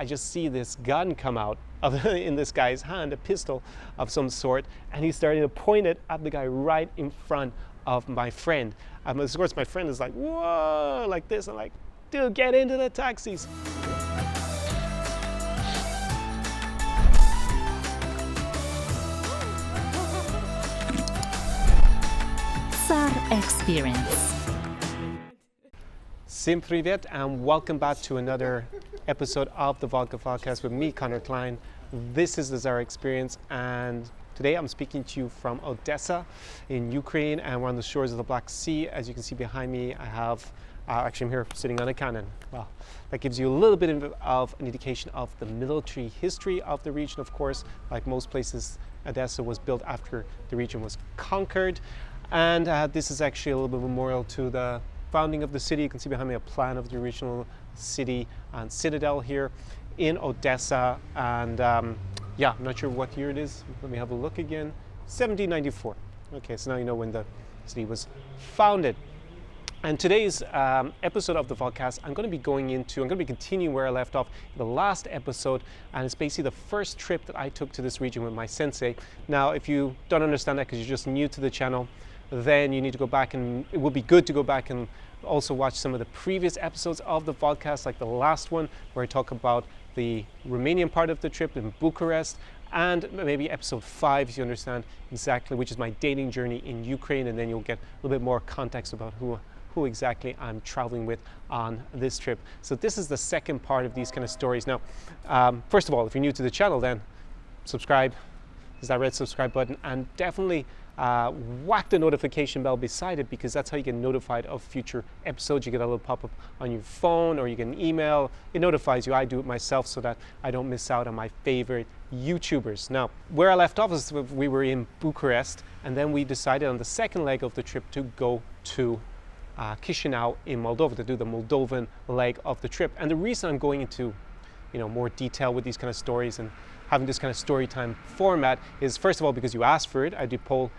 I just see this gun come out in this guy's hand, a pistol of some sort, and he's starting to point it at the guy right in front of my friend. Of course, my friend is like, whoa, like this. I'm like, dude, get into the taxis. SAR Experience. Всем привет, and welcome back to another episode of the Vodka Podcast with me, Connor Klein. This is the SAR Experience, and today I'm speaking to you from Odessa in Ukraine, and we're on the shores of the Black Sea. As you can see behind me, I have, actually I'm here sitting on a cannon. Well, that gives you a little bit of an indication of the military history of the region. Of course, like most places, Odessa was built after the region was conquered. And this is actually a little bit of a memorial to the founding of the city. You can see behind me a plan of the original city and citadel here in Odessa. And yeah, I'm not sure what year it is. Let me have a look again. 1794. Okay, so now you know when the city was founded. And today's episode of the podcast, I'm going to be continuing where I left off in the last episode, and it's basically the first trip that I took to this region with my sensei. Now, if you don't understand that because you're just new to the channel, then you need to go back, and it would be good to go back and also watch some of the previous episodes of the podcast, like the last one where I talk about the Romanian part of the trip in Bucharest, and maybe episode 5 so you understand exactly, which is my dating journey in Ukraine, and then you'll get a little bit more context about who exactly I'm traveling with on this trip. So this is the second part of these kind of stories. Now, first of all, if you're new to the channel, then subscribe. There's that red subscribe button, and definitely whack the notification bell beside it, because that's how you get notified of future episodes. You get a little pop-up on your phone, or you get an email. It notifies you. I do it myself so that I don't miss out on my favorite YouTubers. Now, where I left off is we were in Bucharest, and then we decided on the second leg of the trip to go to Chisinau in Moldova, to do the Moldovan leg of the trip. And the reason I'm going into more detail with these kind of stories and having this kind of story time format is, first of all, because you asked for it. I did poll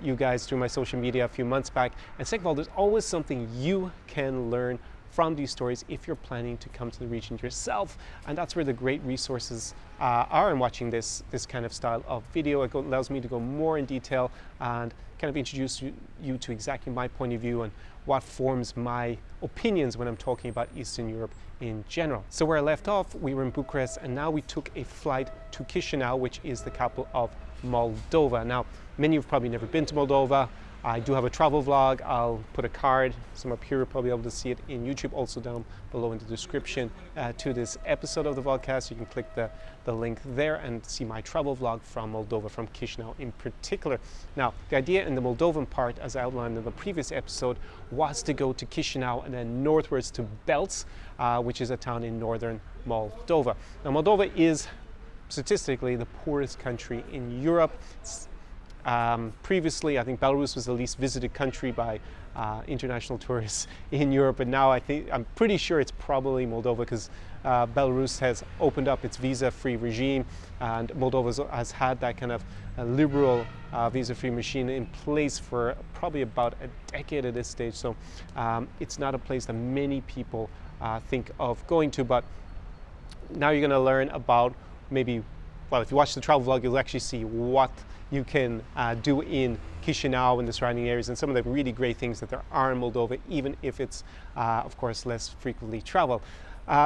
you guys through my social media a few months back. And second of all, there's always something you can learn from these stories if you're planning to come to the region yourself. And that's where the great resources are in watching this kind of style of video. It allows me to go more in detail and kind of introduce you to exactly my point of view and what forms my opinions when I'm talking about Eastern Europe in general. So where I left off, we were in Bucharest, and now we took a flight to Chisinau, which is the capital of Moldova. Now, many of you have probably never been to Moldova. I do have a travel vlog. I'll put a card, some up here, you'll probably be able to see it in YouTube, also down below in the description to this episode of the podcast. You can click the link there and see my travel vlog from Moldova, from Chisinau in particular. Now, the idea in the Moldovan part, as I outlined in the previous episode, was to go to Chisinau and then northwards to Belz, which is a town in northern Moldova. Now, Moldova is statistically the poorest country in Europe. Previously, I think Belarus was the least visited country by international tourists in Europe, and now I'm pretty sure it's probably Moldova, because Belarus has opened up its visa-free regime, and Moldova has had that kind of liberal visa-free machine in place for probably about a decade at this stage. So it's not a place that many people think of going to, but now you're going to learn about maybe, well, if you watch the travel vlog, you'll actually see what you can do in Chisinau and the surrounding areas, and some of the really great things that there are in Moldova, even if it's, of course, less frequently traveled.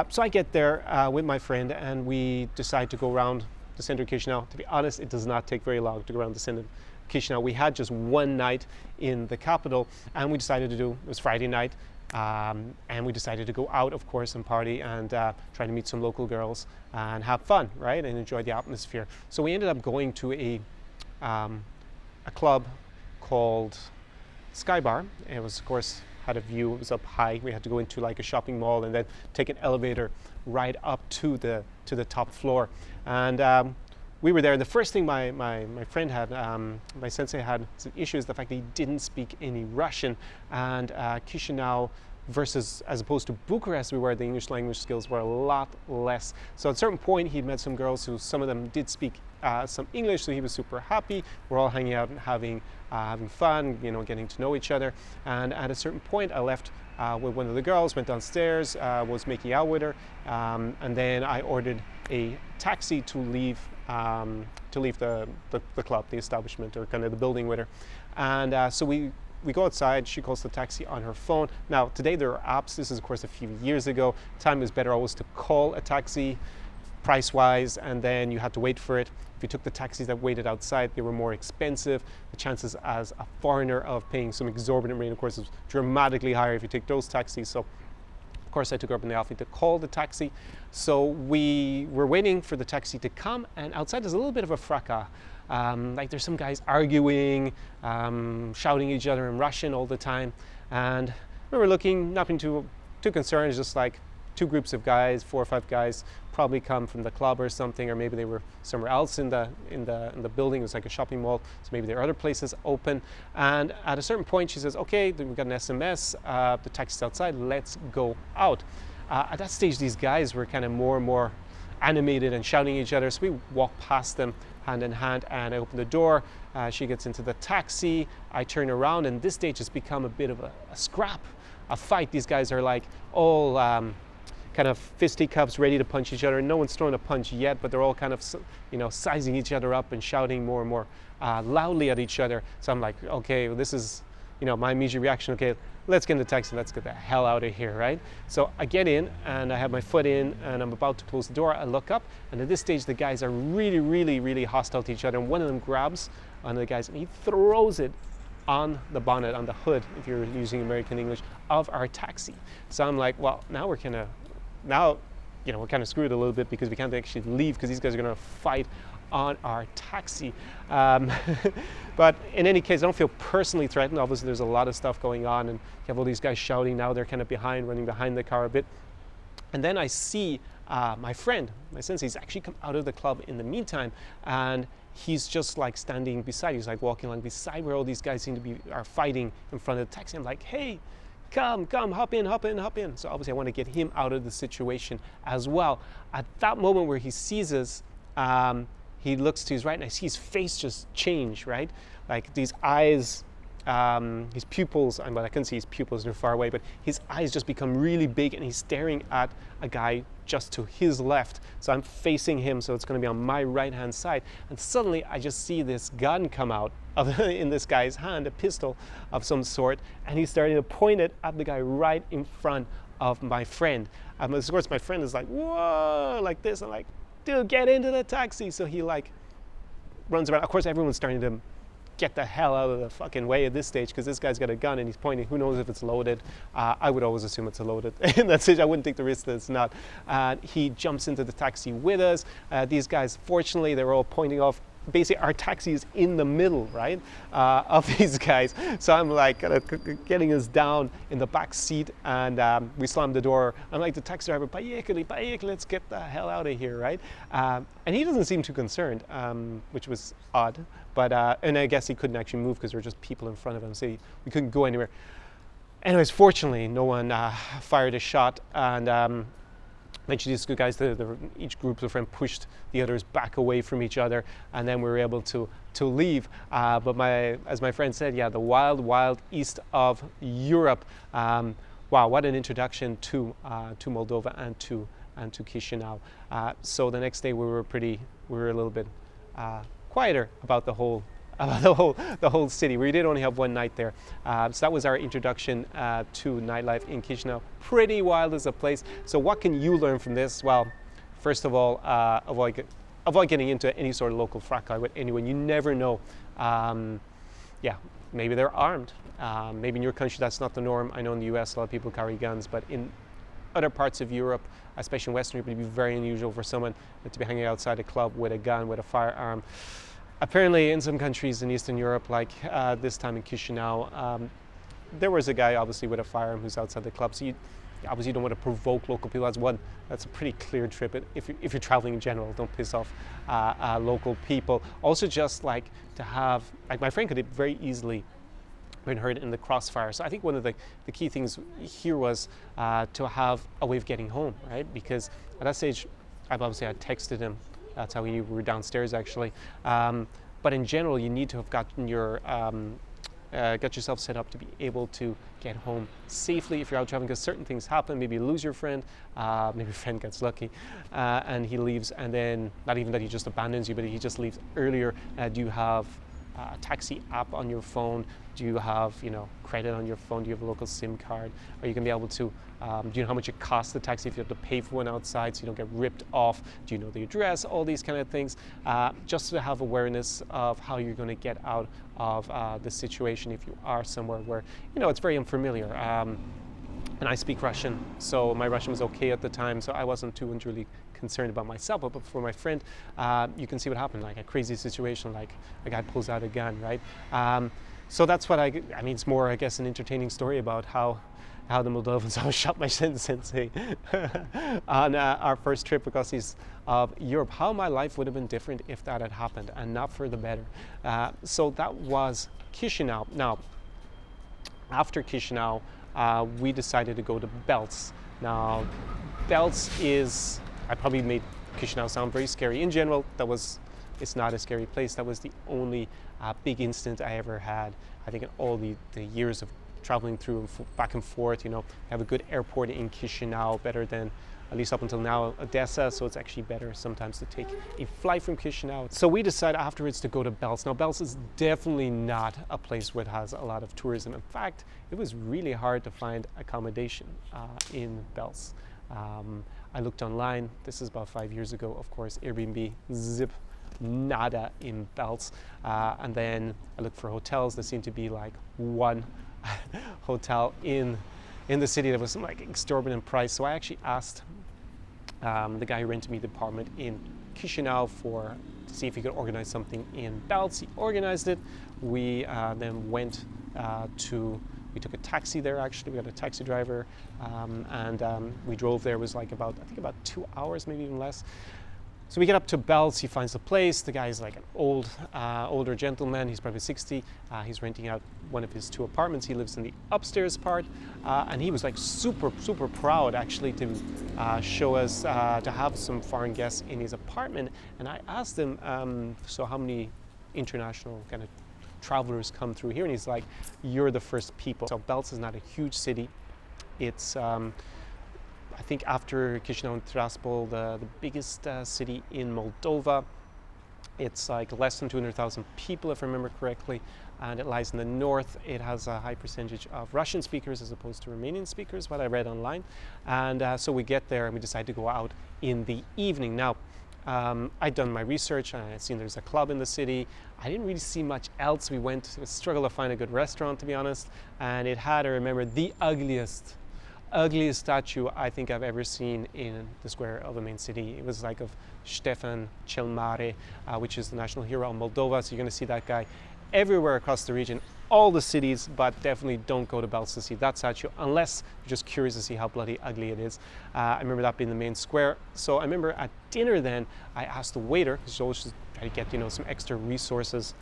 So I get there with my friend, and we decide to go around the center of Chisinau. To be honest, it does not take very long to go around the center of Chisinau. We had just one night in the capital, and we decided to it was Friday night, and we decided to go out, of course, and party and try to meet some local girls and have fun, right, and enjoy the atmosphere. So we ended up going to a club called Sky Bar. It was, of course, had a view. It was up high. We had to go into like a shopping mall and then take an elevator right up to the top floor. And we were there. And the first thing my friend had, my sensei had some issues, the fact that he didn't speak any Russian. And Chisinau versus, as opposed to Bucharest, where the English language skills were a lot less. So at a certain point, he'd met some girls who, some of them did speak some English, so he was super happy. We're all hanging out and having fun, getting to know each other. And at a certain point, I left with one of the girls, went downstairs, was making out with her, and then I ordered a taxi to leave the club, the establishment, or kind of the building with her. And so we go outside, she calls the taxi on her phone. Now, today there are apps. This is, of course, a few years ago. Time is better always to call a taxi, price-wise, and then you had to wait for it. If you took the taxis that waited outside, they were more expensive. The chances as a foreigner of paying some exorbitant rate, of course, is dramatically higher if you take those taxis. So, of course, I took her up in the offer to call the taxi. So we were waiting for the taxi to come, and outside there's a little bit of a fracas. Like there's some guys arguing, shouting at each other in Russian all the time. And we were looking, nothing too concerned, it's just like two groups of guys, 4 or 5 guys, probably come from the club or something, or maybe they were somewhere else in the building. It was like a shopping mall, so maybe there are other places open. And at a certain point, she says, "Okay, we got an SMS. The taxi's outside. Let's go out." At that stage, these guys were kind of more and more animated and shouting at each other. So we walked past them hand in hand, and I open the door. She gets into the taxi. I turn around, and this stage has become a bit of a scrap, a fight. These guys are like all kind of fisticuffs, ready to punch each other. No one's thrown a punch yet, but they're all kind of, sizing each other up and shouting more and more loudly at each other. So I'm like, okay, well, this is, my immediate reaction. Okay, let's get in the taxi. Let's get the hell out of here, right? So I get in, and I have my foot in, and I'm about to close the door. I look up, and at this stage, the guys are really, really, really hostile to each other. And one of them grabs one of the guys, and he throws it on the bonnet, on the hood, if you're using American English, of our taxi. So I'm like, well, now we're kind of screwed a little bit, because we can't actually leave because these guys are going to fight on our taxi. But in any case, I don't feel personally threatened. Obviously, there's a lot of stuff going on, and you have all these guys shouting. Now they're kind of running behind the car a bit. And then I see my friend, my sensei, he's actually come out of the club in the meantime, and he's just like standing beside, he's like walking along beside where all these guys are fighting in front of the taxi. I'm like, hey, come, hop in. So obviously I want to get him out of the situation as well. At that moment where he sees us, he looks to his right, and I see his face just change, right? Like these eyes, his pupils, I couldn't see his pupils, they're far away, but his eyes just become really big, and he's staring at a guy just to his left. So I'm facing him, so it's going to be on my right-hand side. And suddenly I just see this gun come out in this guy's hand, a pistol of some sort, and he's starting to point it at the guy right in front of my friend. Of course, my friend is like, whoa, like this. I'm like, dude, get into the taxi. So he like runs around. Of course, everyone's starting to get the hell out of the fucking way at this stage, because this guy's got a gun and he's pointing. Who knows if it's loaded? I would always assume it's loaded. In that stage, I wouldn't take the risk that it's not. He jumps into the taxi with us. These guys, fortunately, they were all pointing off. Basically, our taxi is in the middle, right, of these guys. So I'm like getting us down in the back seat, and we slam the door. I'm like, the taxi driver, поехали, let's get the hell out of here, right? And he doesn't seem too concerned, which was odd. But and I guess he couldn't actually move because there were just people in front of him, so we couldn't go anywhere. Anyways, fortunately, no one fired a shot, and eventually these good guys, each group of friends pushed the others back away from each other, and then we were able to leave. But as my friend said, yeah, the wild east of Europe. Wow, what an introduction to Moldova and to Chisinau. So the next day we were a little bit quieter about the whole city. We did only have one night there. So that was our introduction to nightlife in Chisinau. Pretty wild as a place. So what can you learn from this? Well, first of all, avoid getting into any sort of local fracas with anyone. You never know. Maybe they're armed. Maybe in your country that's not the norm. I know in the US a lot of people carry guns, but in other parts of Europe, especially in Western Europe, it'd be very unusual for someone to be hanging outside a club with a gun, with a firearm. Apparently in some countries in Eastern Europe, like this time in Chisinau, there was a guy obviously with a firearm who's outside the club. So you obviously don't want to provoke local people. That's a pretty clear trip. If you're traveling in general, don't piss off local people. Also, just like to have, like my friend could have very easily been hurt in the crossfire. So I think one of the key things here was to have a way of getting home, right? Because at that stage, I texted him. That's how we were downstairs, actually. But in general, you need to have gotten your get yourself set up to be able to get home safely if you're out traveling, because certain things happen. Maybe you lose your friend, maybe your friend gets lucky and he leaves, and then not even that he just abandons you, but he just leaves earlier. Do you have a taxi app on your phone? Do you have, credit on your phone? Do you have a local SIM card? Are you going to be able to, do you know how much it costs the taxi if you have to pay for one outside so you don't get ripped off? Do you know the address? All these kind of things. Just to have awareness of how you're going to get out of the situation if you are somewhere where, it's very unfamiliar. And I speak Russian, so my Russian was okay at the time, so I wasn't too unduly concerned about myself. But for my friend, you can see what happened, like a crazy situation, like a guy pulls out a gun, right? So that's what I mean, it's more, I guess, an entertaining story about how the Moldovans always shot my sensei on our first trip across Europe. How my life would have been different if that had happened, and not for the better. So that was Chisinau. Now, after Chisinau, we decided to go to Belts. Now, Belts is, I probably made Chisinau sound very scary. In general, it's not a scary place. That was the only big incident I ever had, I think, in all the years of traveling through and back and forth. Have a good airport in Chisinau, better than, at least up until now, Odessa, so it's actually better sometimes to take a flight from Chisinau. So we decided afterwards to go to Belts. Now, Belts is definitely not a place where it has a lot of tourism. In fact, it was really hard to find accommodation in Belts. I looked online. This is about 5 years ago, of course. Airbnb, zip, nada in Belts. And then I looked for hotels. There seemed to be like one hotel in the city that was some like exorbitant price. So I actually asked the guy who rented me the apartment in Chisinau to see if he could organize something in Belts. He organized it. We then went we took a taxi there, actually. We got a taxi driver, and we drove there. It was like about 2 hours, maybe even less. So we get up to Belts. He finds the place. The guy's like an older gentleman. He's probably 60. He's renting out one of his 2 apartments. He lives in the upstairs part, and he was like super proud actually to show us to have some foreign guests in his apartment. And I asked him, so how many international kind of travelers come through here? And he's like, you're the first people. So Belts is not a huge city. It's I think after Chisinau and Tiraspol, the biggest city in Moldova. It's like less than 200,000 people, if I remember correctly, and it lies in the north. It has a high percentage of Russian speakers as opposed to Romanian speakers, what I read online. And so we get there and we decide to go out in the evening. Now, I'd done my research and I'd seen there's a club in the city. I didn't really see much else. We went to struggle to find a good restaurant, to be honest, and it had, I remember, the ugliest statue I think I've ever seen in the square of the main city. It was like of Stefan cel Mare, which is the national hero of Moldova. So you're going to see that guy everywhere across the region, all the cities, but definitely don't go to Belts to see that statue unless you're just curious to see how bloody ugly it is. I remember that being the main square. So I remember at dinner then, I asked the waiter, because you always just try to get some extra resources,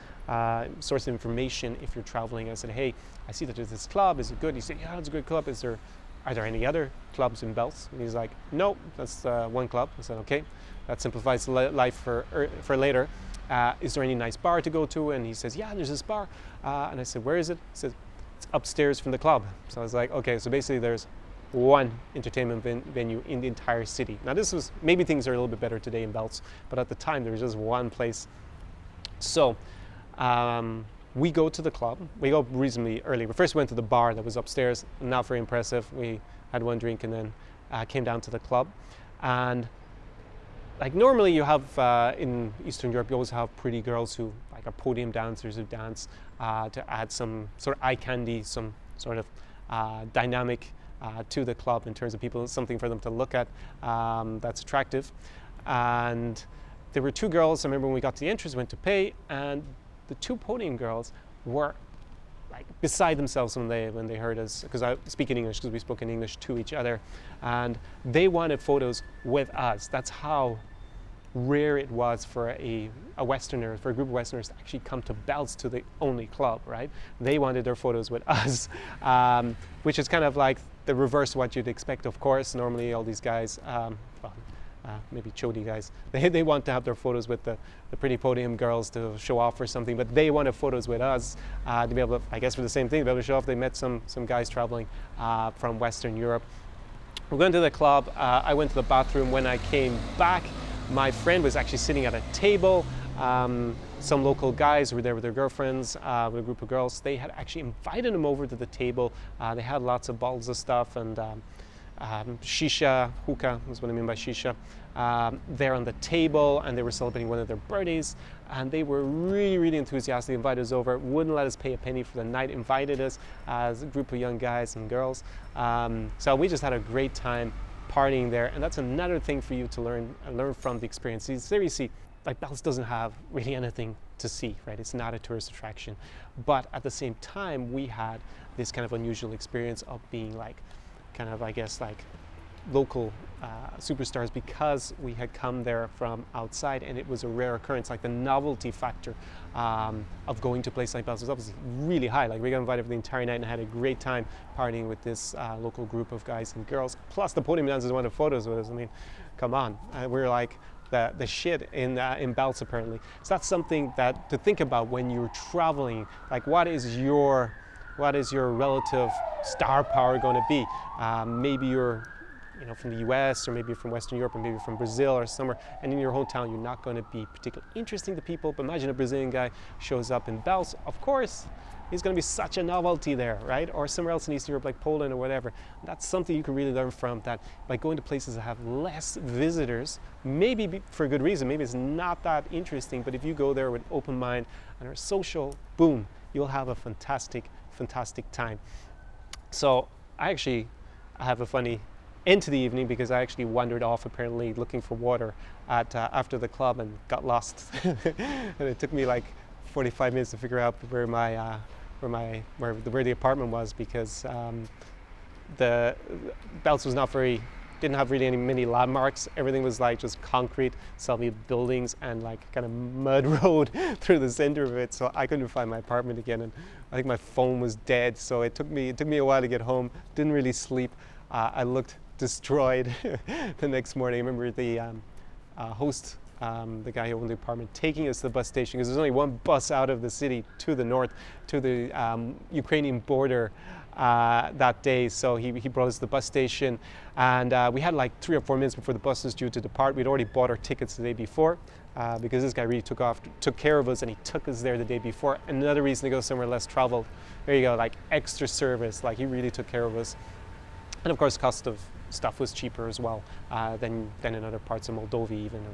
source of information if you're traveling. I said, hey, I see that there's this club. Is it good? He said, yeah, it's a good club. Are there any other clubs in Belts? And he's like, no, that's one club. I said, okay, that simplifies life for later. Is there any nice bar to go to? And he says, yeah, there's this bar. And I said, where is it? He said, it's upstairs from the club. So I was like, okay, so basically there's one entertainment venue in the entire city. Now maybe things are a little bit better today in Belts, but at the time there was just one place. So we go to the club. We go reasonably early. We first went to the bar that was upstairs. Not very impressive. We had one drink and then came down to the club. And like normally you have in Eastern Europe, you always have pretty girls who like are podium dancers who dance to add some sort of eye candy, some sort of dynamic to the club in terms of people, something for them to look at that's attractive. And there were 2 girls. I remember when we got to the entrance, went to pay, and the 2 podium girls were like beside themselves when they heard us, because I speak in English, because we spoke in English to each other, and they wanted photos with us. That's how rare it was for a Westerner, for a group of Westerners to actually come to Belts, to the only club, right? They wanted their photos with us, which is kind of like the reverse of what you'd expect, of course. Normally all these guys, well, maybe chodi guys. They want to have their photos with the pretty podium girls to show off or something, but they wanted photos with us to be able to, I guess for the same thing, to be able to show off. They met some guys traveling from Western Europe. We're going to the club. I went to the bathroom. When I came back, my friend was actually sitting at a table. Some local guys were there with their girlfriends, with a group of girls. They had actually invited him over to the table. They had lots of bottles of stuff and shisha, hookah is what I mean by shisha, there on the table, and they were celebrating one of their birthdays. And they were really, really enthusiastic. They invited us over, wouldn't let us pay a penny for the night, invited us as a group of young guys and girls. So we just had a great time partying there, and that's another thing for you to learn from the experience. There you see, like Belts doesn't have really anything to see, right? It's not a tourist attraction. But at the same time, we had this kind of unusual experience of being like, kind of, I guess, like local superstars because we had come there from outside, and it was a rare occurrence. Like the novelty factor of going to a place like Belts was obviously really high. Like we got invited for the entire night and had a great time partying with this local group of guys and girls. Plus the podium dancers wanted photos with us. I mean, come on, we're like the shit in Belts apparently. So that's something that to think about when you're traveling. Like what is your relative star power going to be? Maybe you're from the US, or maybe you're from Western Europe, or maybe you're from Brazil or somewhere, and in your hometown you're not going to be particularly interesting to people. But imagine a Brazilian guy shows up in Belts. Of course, he's going to be such a novelty there, right? Or somewhere else in Eastern Europe like Poland or whatever. That's something you can really learn from, that by going to places that have less visitors, maybe for a good reason, maybe it's not that interesting, but if you go there with an open mind and are social, boom, you'll have a fantastic time. So I have a funny end to the evening because I actually wandered off apparently looking for water after the club and got lost. And it took me like 45 minutes to figure out where the apartment was, because the Belts was didn't have really many landmarks. Everything was like just concrete, Soviet buildings, and like kind of mud road through the center of it. So I couldn't find my apartment again, and I think my phone was dead. So it took me a while to get home. Didn't really sleep. I looked destroyed the next morning. I remember the host, the guy who owned the apartment, taking us to the bus station, because there's only one bus out of the city to the north, to the Ukrainian border that day. So he brought us to the bus station, and we had like 3 or 4 minutes before the bus was due to depart. We'd already bought our tickets the day before, because this guy really took care of us, and he took us there the day before. Another reason to go somewhere less traveled. There you go, like extra service. Like he really took care of us. And of course, cost of stuff was cheaper as well than in other parts of Moldova even, or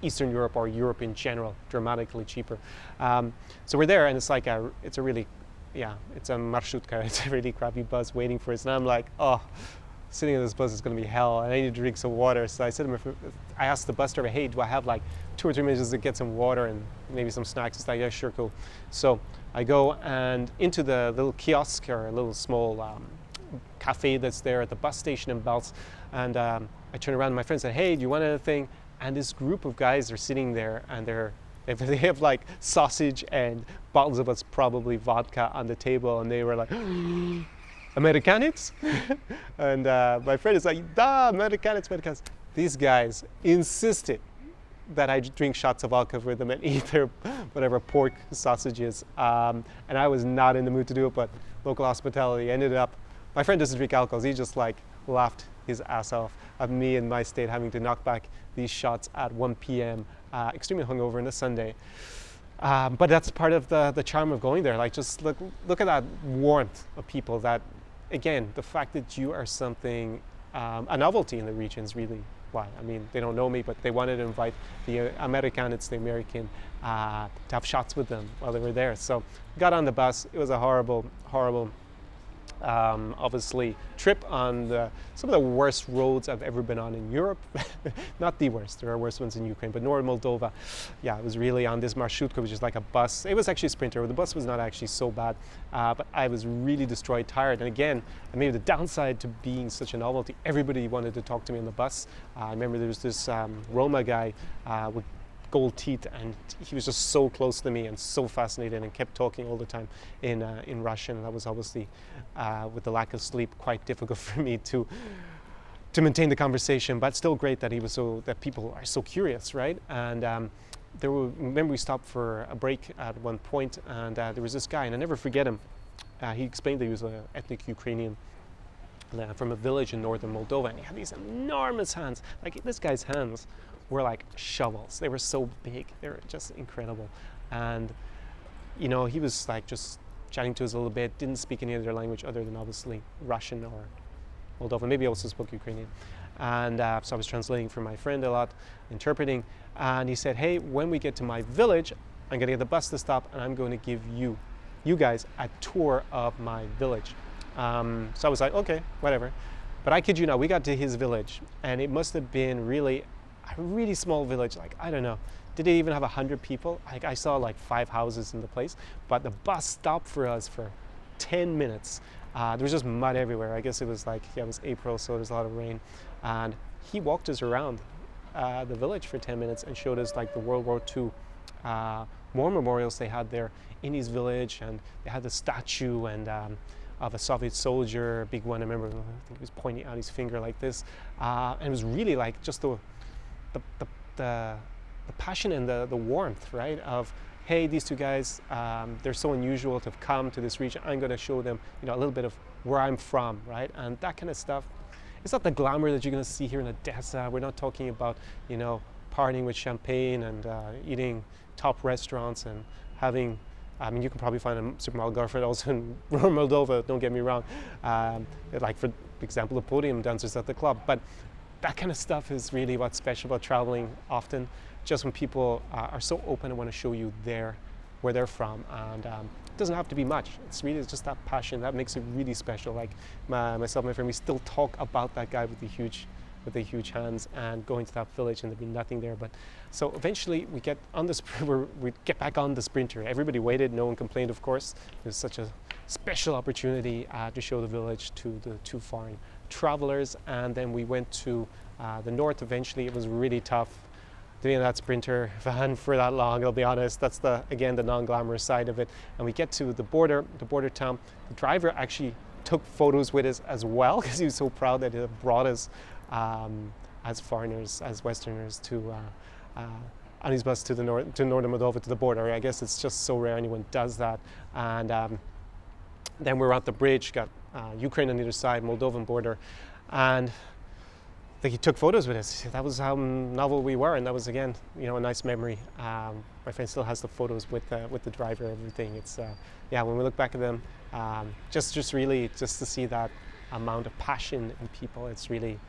Eastern Europe, or Europe in general, dramatically cheaper. So we're there, and it's like it's a marshutka. It's a really crappy bus waiting for us. And I'm like, oh, sitting in this bus is going to be hell. And I need to drink some water. So I asked the bus driver, hey, do I have like 2 or 3 minutes to get some water and maybe some snacks? It's like, yeah, sure, cool. So I go and into the little kiosk, or a little small cafe that's there at the bus station in Belts, and I turn around and my friend said, hey, do you want anything? And this group of guys are sitting there, and they have like sausage and bottles of what's probably vodka on the table, and they were like, Americanics? And my friend is like, Americanics. These guys insisted that I drink shots of vodka with them and eat their whatever pork sausages, and I was not in the mood to do it, but local hospitality ended up. My friend doesn't drink alcohol. He just like laughed his ass off at me in my state having to knock back these shots at 1 p.m. Extremely hungover on a Sunday. But that's part of the charm of going there. Like just look at that warmth of people. That again, the fact that you are something, a novelty in the region is really why. I mean, they don't know me, but they wanted to invite the Americans, the American, to have shots with them while they were there. So got on the bus. It was a horrible obviously trip on some of the worst roads I've ever been on in Europe. Not the worst, there are worse ones in Ukraine, but North Moldova. Yeah, it was really on this marshutka, which is like a bus. It was actually a Sprinter. The bus was not actually so bad, but I was really destroyed, tired. And again, maybe the downside to being such a novelty, everybody wanted to talk to me on the bus. I remember there was this Roma guy with gold teeth, and he was just so close to me and so fascinated, and kept talking all the time in Russian. And that was obviously, with the lack of sleep, quite difficult for me to to maintain the conversation, but still great that that people are so curious, right? And remember we stopped for a break at one point, and there was this guy, and I never forget him. He explained that he was an ethnic Ukrainian from a village in northern Moldova, and he had these enormous hands. Like, this guy's hands were like shovels. They were so big. They were just incredible. And you know, he was like just chatting to us a little bit, didn't speak any other language other than obviously Russian or Moldovan. Maybe also spoke Ukrainian. And so I was translating for my friend a lot, interpreting. And he said, hey, when we get to my village, I'm going to get the bus to stop, and I'm going to give you guys a tour of my village. So I was like, okay, whatever. But I kid you not, we got to his village, and it must have been really a really small village. Like, I don't know, did it even have 100 people? Like, I saw like 5 houses in the place, but the bus stopped for us for 10 minutes. There was just mud everywhere. I guess it was like, yeah, it was April, so there's a lot of rain. And he walked us around the village for 10 minutes and showed us like the World War II war memorials they had there in his village. And they had the statue and of a Soviet soldier, a big one. I remember, I think he was pointing out his finger like this. And it was really like just the passion and the warmth, right? Of, hey, these two guys, they're so unusual to have come to this region. I'm going to show them, you know, a little bit of where I'm from, right? And that kind of stuff. It's not the glamour that you're going to see here in Odessa. We're not talking about, you know, partying with champagne and eating top restaurants and having. I mean, you can probably find a supermodel girlfriend also in Moldova, don't get me wrong. Like, for example, the podium dancers at the club. But that kind of stuff is really what's special about traveling often, just when people are so open and want to show you where they're from. And it doesn't have to be much. It's really just that passion that makes it really special. Like, myself and my friend, we still talk about that guy with the huge hands and going to that village, and there'd be nothing there. But so eventually we get back on the Sprinter. Everybody waited, no one complained, of course. It was such a special opportunity to show the village to the 2 foreign travelers. And then we went to the north eventually. It was really tough doing that Sprinter van for that long, I'll be honest. That's the non-glamorous side of it. And we get to the border town. The driver actually took photos with us as well, because he was so proud that he had brought us as foreigners, as Westerners, on his bus to northern Moldova, to the border. I guess it's just so rare anyone does that. And then we're at the bridge, got Ukraine on the other side, Moldovan border, and he took photos with us. That was how novel we were, and that was, again, you know, a nice memory. My friend still has the photos with the driver and everything. It's yeah, when we look back at them, just to see that amount of passion in people, it's really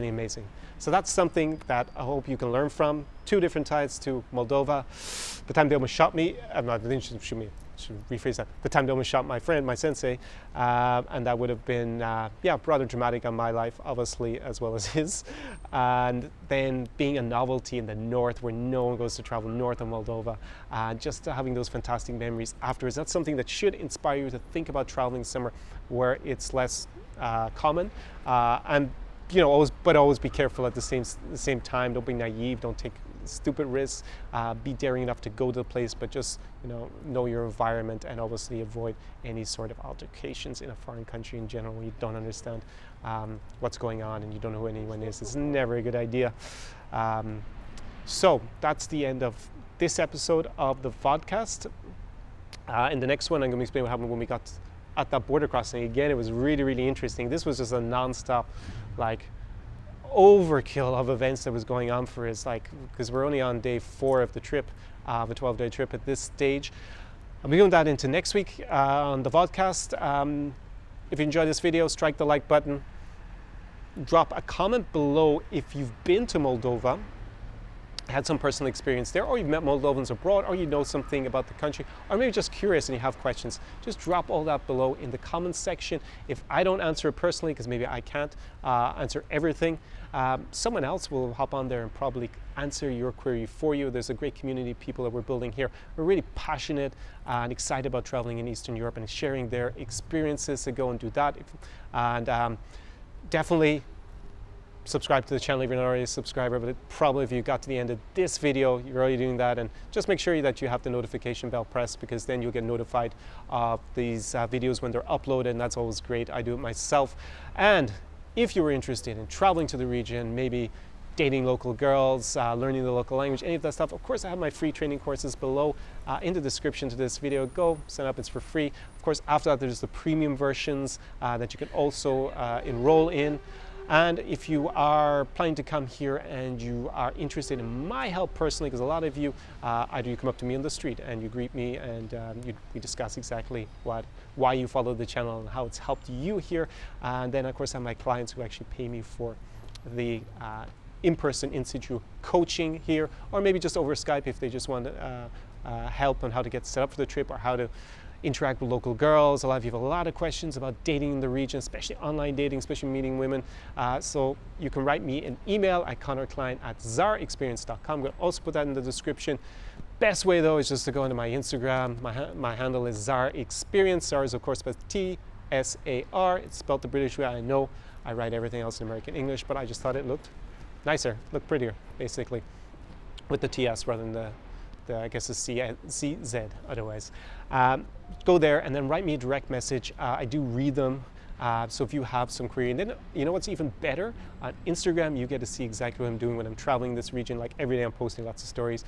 amazing. So that's something that I hope you can learn from. 2 different sides to Moldova. The time they almost shot me, they didn't shoot me, should rephrase that. The time they almost shot my friend, my sensei, and that would have been, rather dramatic on my life, obviously, as well as his. And then being a novelty in the north, where no one goes to travel north of Moldova, just having those fantastic memories afterwards. That's something that should inspire you to think about traveling somewhere where it's less common, and you know, always be careful at the same time. Don't be naive. Don't take stupid risks. Be daring enough to go to the place, but just, you know your environment, and obviously avoid any sort of altercations in a foreign country in general when you don't understand what's going on and you don't know who anyone is. It's never a good idea. So that's the end of this episode of the vodcast. In the next one, I'm going to explain what happened when we got at that border crossing. Again, it was really, really interesting. This was just a non-stop, like, overkill of events that was going on for us, like, because we're only on day 4 of the trip, of a 12-day trip at this stage. I'll be doing that into next week on the vodcast. If you enjoyed this video, strike the like button. Drop a comment below if you've been to Moldova, had some personal experience there, or you've met Moldovans abroad, or you know something about the country, or maybe just curious and you have questions. Just drop all that below in the comments section. If I don't answer it personally, because maybe I can't answer everything, someone else will hop on there and probably answer your query for you. There's a great community of people that we're building here. We're really passionate and excited about traveling in Eastern Europe and sharing their experiences, to go and do that. And definitely subscribe to the channel if you're not already a subscriber, but probably if you got to the end of this video, you're already doing that. And just make sure that you have the notification bell pressed, because then you'll get notified of these videos when they're uploaded, and that's always great. I do it myself. And if you were interested in traveling to the region, maybe dating local girls, learning the local language, any of that stuff, of course I have my free training courses below in the description to this video. Go sign up, it's for free. Of course, after that there's the premium versions that you can also enroll in. And if you are planning to come here and you are interested in my help personally, because a lot of you, either you come up to me on the street and you greet me and we discuss exactly why you follow the channel and how it's helped you here. And then of course I have my clients who actually pay me for the in-person in-situ coaching here, or maybe just over Skype if they just want help on how to get set up for the trip or how to interact with local girls. A lot of you have a lot of questions about dating in the region, especially online dating, especially meeting women. So you can write me an email at connorklein@zarexperience.com. I'm going to also put that in the description. Best way though is just to go into my Instagram. My handle is Zar Experience. Zar is of course spelled T-S-A-R. It's spelled the British way. I know I write everything else in American English, but I just thought it looked nicer, looked prettier, basically, with the TS rather than the I guess the CZ otherwise. Go there and then write me a direct message. I do read them. So if you have some query, and then you know what's even better? On Instagram, you get to see exactly what I'm doing when I'm traveling this region. Like every day I'm posting lots of stories.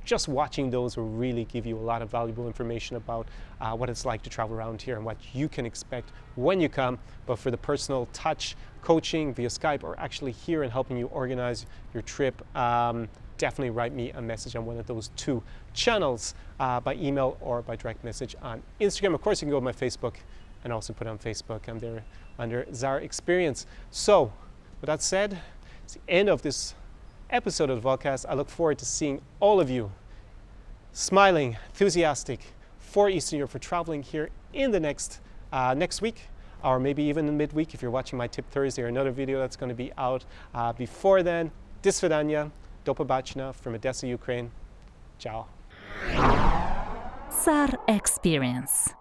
Just watching those will really give you a lot of valuable information about what it's like to travel around here and what you can expect when you come. But for the personal touch coaching via Skype or actually here and helping you organize your trip, definitely write me a message on one of those two channels by email or by direct message on Instagram. Of course, you can go to my Facebook and also put it on Facebook. I'm there under Zar Experience. So with that said, it's the end of this episode of the Vodcast. I look forward to seeing all of you smiling, enthusiastic for Eastern Europe, for traveling here in the next week, or maybe even in midweek if you're watching my Tip Thursday or another video that's going to be out before then. Do svidaniya, do pobачення from Odessa, Ukraine. Ciao. Zar Experience.